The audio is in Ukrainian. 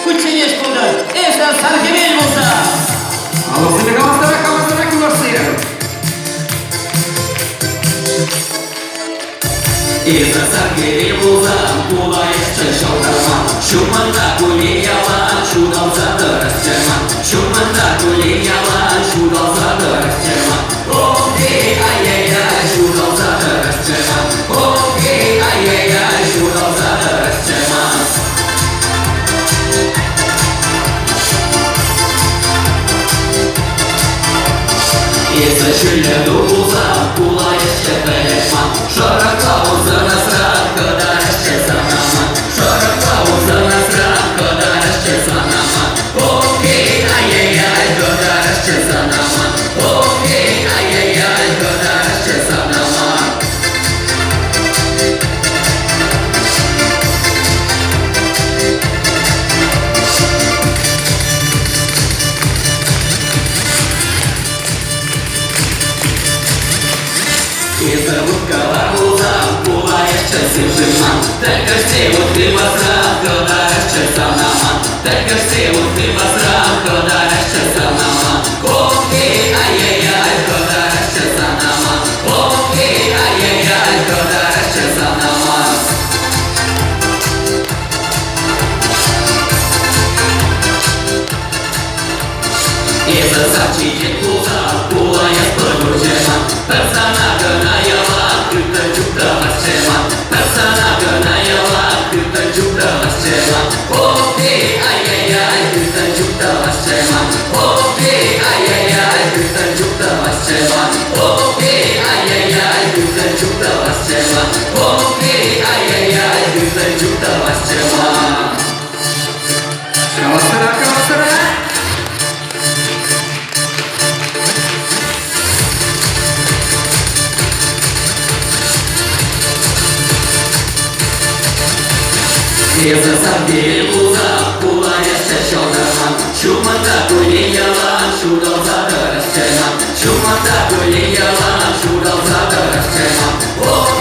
Күченеш булды. Эшә саргемел булды. Алысыны каластыра куласы. Эшә саргемел булды. Кулайышчы шалтарма. Шуманда кулияла, шудалзады расчерма. Шуманда кулияла, шудалзады расчерма. Окей, ай-яй-яй, шудалзады расчерма. Окей, ай-яй-яй, шудалзады расчерма. Если шильду булса, кулайышчы тәлешма. Шаракка булса насрак, кыдарышчы санама. Шаракка булса насрак, кыдарышчы санама. Окей, ай-яй-яй, кыдарышчы санама. Окей, ай-яй-яй, кыдарышчы санама. Если вудкалар булса, кулайышчы сыпшыма. Тәкәште вудки басра, кыдарышчы санама. Тәкәште вудки басра, кыдарышчы санама. Окей, ай-яй-яй, кыдарышчы санама. Окей, ай-яй-яй, кыдарышчы санама. Если сачиет булса, кулайыш пыгурчема. Персона гынаяла, күтә чукта басчема. Персона гынаяла, күтә чукта басчема. Окей, ай-яй-яй, күтә чукта басчема. Окей, ай-яй-яй, күтә чукта басчема. Окей, ай-яй-яй, күтә чукта басчема. Окей, ай-яй-яй, күтә чукта басчема. Каластыра. Если саргемел булса, кулайышчы шалтарма. Шуманда кулияла, шудалзады расчерма. Шуманда кулияла, шудалзады расчерма.